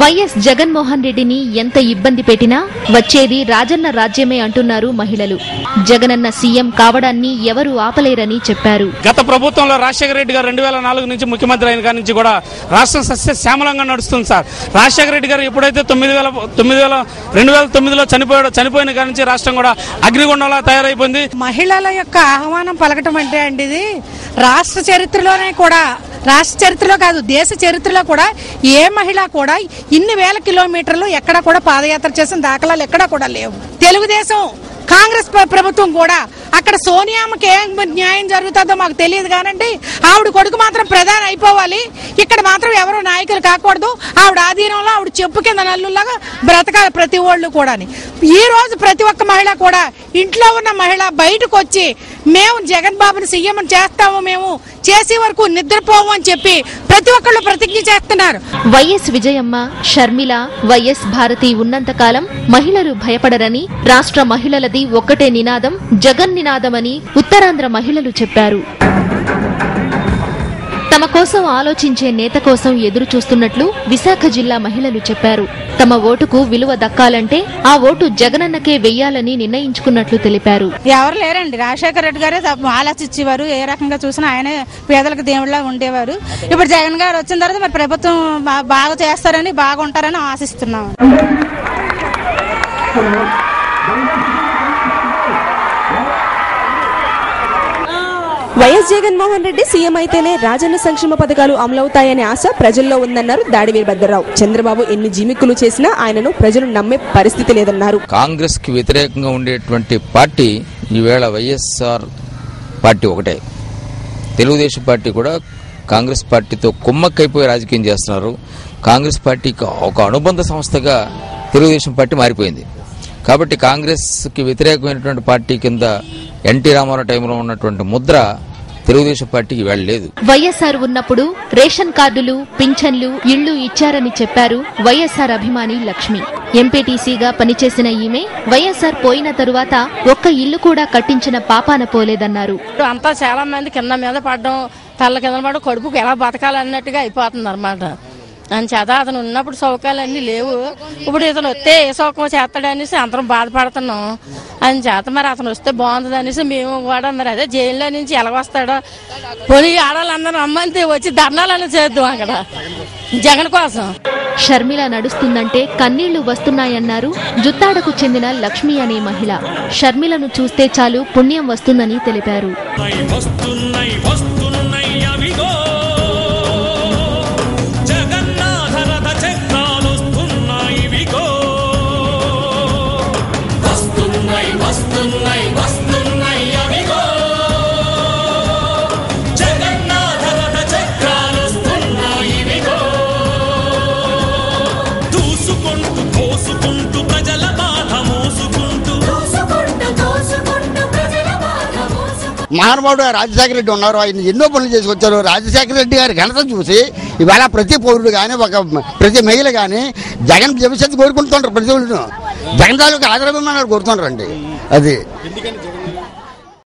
YS Jaganmohan రెడ్డిని ఎంత ఇబ్బంది పెట్టినా వచ్చేది రాజన్న రాజ్యమే అంటున్నారు మహిళలు. జగనన్న సీఎం కావడాన్ని ఎవరు ఆపలేరని చెప్పారు. గత ప్రభుత్వంలో రాజశేఖర రెడ్డి గారు 2004 నుంచి ముఖ్యమంత్రి అయిన కాడి నుంచి కూడా రాష్ట్రం సస్యశ్యామలంగా నడుస్తుంది సార్. రాజశేఖర రెడ్డి గారు ఎప్పుడైతే 2009లో చనిపోయిన కాడి నుంచి రాష్ట్రం కూడా అగ్నిగుండంలా తయారైపోయింది. మహిళల యొక్క ఆహ్వానం పలకటం అంటే అండి ఇది రాష్ట్ర చరిత్రలోనే కూడా, రాష్ట్ర చరిత్రలో కాదు దేశ చరిత్రలో కూడా ఏ మహిళ కూడా ఇన్ని వేల కిలోమీటర్లు ఎక్కడ కూడా పాదయాత్ర చేసిన దాఖలాలు ఎక్కడా కూడా లేవు. తెలుగుదేశం కాంగ్రెస్ ప్రభుత్వం కూడా అక్కడ సోనియామ్మకి ఏం న్యాయం జరుగుతుందో మాకు తెలియదు కానండి, ఆవిడ కొడుకు మాత్రం ప్రధాని అయిపోవాలి, ఇక్కడ మాత్రం ఎవరో నాయకులు కాకూడదు, ఆవిడ ఆధీనంలో ఆవిడ చెప్పు కింద నల్లులాగా బ్రతకాలి ప్రతి వాళ్ళు కూడా. ఈ రోజు ప్రతి ఒక్క మహిళ కూడా ఇంట్లో ఉన్న మహిళ బయటకు వచ్చి మేము జగన్ బాబుని సీఎం చేస్తాము, మేము చేసే వరకు నిద్రపోము అని చెప్పి ప్రతి ఒక్కళ్ళు ప్రతిజ్ఞ చేస్తున్నారు. వైఎస్ విజయమ్మ, షర్మిల, వైఎస్ భారతి ఉన్నంత కాలం మహిళలు భయపడరని, రాష్ట్ర మహిళలది ఒక్కటే నినాదం జగన్ నినాదమని ఉత్తరాంధ్ర మహిళలు చెప్పారు. తమ కోసం ఆలోచించే నేత కోసం ఎదురు చూస్తున్నట్లు విశాఖ జిల్లా మహిళలు చెప్పారు. తమ ఓటుకు విలువ దక్కాలంటే ఆ ఓటు జగనన్నకే వెయ్యాలని నిర్ణయించుకున్నట్లు తెలిపారు. ఎవరు లేరండి, రాజశేఖర రెడ్డి గారే ఆలోచించేవారు, ఏ రకంగా చూసినా ఆయనే పేదలకు దేవుళ్ళ ఉండేవారు. ఇప్పుడు జగన్ గారు వచ్చిన తర్వాత మరి ప్రభుత్వం బాగా చేస్తారని బాగుంటారని ఆశిస్తున్నాం. వైఎస్ జగన్మోహన్ రెడ్డి సీఎం అయితేనే రాజన్న సంక్షేమ పథకాలు అమలవుతాయనే ఆశ ప్రజల్లో ఉందన్నారు దాడి వీరభద్రరావు. చంద్రబాబు ఎన్ని జిమిక్కులు చేసినా ఆయనను ప్రజలు నమ్మే పరిస్థితి లేదన్నారు. కాంగ్రెస్ కి వ్యతిరేకంగా ఉండేటువంటి పార్టీ ఈవేళ వైఎస్ఆర్ పార్టీ ఒకటే. తెలుగుదేశం పార్టీ కూడా కాంగ్రెస్ పార్టీతో కుమ్మక్కైపోయి రాజకీయం చేస్తున్నారు. కాంగ్రెస్ పార్టీకి ఒక అనుబంధ సంస్థగా తెలుగుదేశం పార్టీ మారిపోయింది. కాబట్టి కాంగ్రెస్ కి వ్యతిరేకమైనటువంటి పార్టీ కింద ఎన్టీ రామారావు టైంలో ఉన్నటువంటి ముద్ర తెలుగుదేశం పార్టీకి వెళ్ళలేదు. వైఎస్ఆర్ ఉన్నప్పుడు రేషన్ కార్డులు, పింఛన్లు, ఇళ్లు ఇచ్చారని చెప్పారు వైఎస్ఆర్ అభిమాని లక్ష్మి. ఎంపీటీసీగా పనిచేసిన ఈమె వైఎస్ఆర్ పోయిన తరువాత ఒక్క ఇల్లు కూడా కట్టించిన పాపాన పోలేదన్నారు. అంతా చాలా మంది కింద మీద పడడం, తల్ల కింద పడడం, కడుపుకు ఎలా బతకాలన్నట్టుగా అయిపోతుంది అనమాట. అని చేత అతను ఉన్నప్పుడు సౌకర్యాలన్నీ లేవు, ఇప్పుడు ఇతను వస్తే ఏ సౌకర్యం చేస్తాడనేసి అందరం బాధపడుతున్నాం. అని చేత మరి అతను వస్తే బాగుంటుంది అనేసి మేము కూడా మరి అదే జైల్లో నుంచి ఎలాగొస్తాడో పోనీ ఆడాలందరూ అమ్మంతే వచ్చి ధర్నాలను చేద్దాం అక్కడ జగన్ కోసం. షర్మిల నడుస్తుందంటే కన్నీళ్లు వస్తున్నాయన్నారు జుత్తాడకు చెందిన లక్ష్మి అనే మహిళ. షర్మిలను చూస్తే చాలు పుణ్యం వస్తుందని తెలిపారు. మహానుభావుడు రాజశేఖర రెడ్డి ఉన్నారు, ఆయన ఎన్నో పనులు చేసుకొచ్చారు. రాజశేఖర రెడ్డి గారి ఘనత చూసి ఇవాళ ప్రతి పౌరుడు కానీ ప్రతి మహిళ కానీ జగన్ భవిష్యత్తు కోరుకుంటుంటారు. ప్రతి ఒళ్ళు జగన్ తాలూకు ఆదరణ కోరుతుంటారండి. అది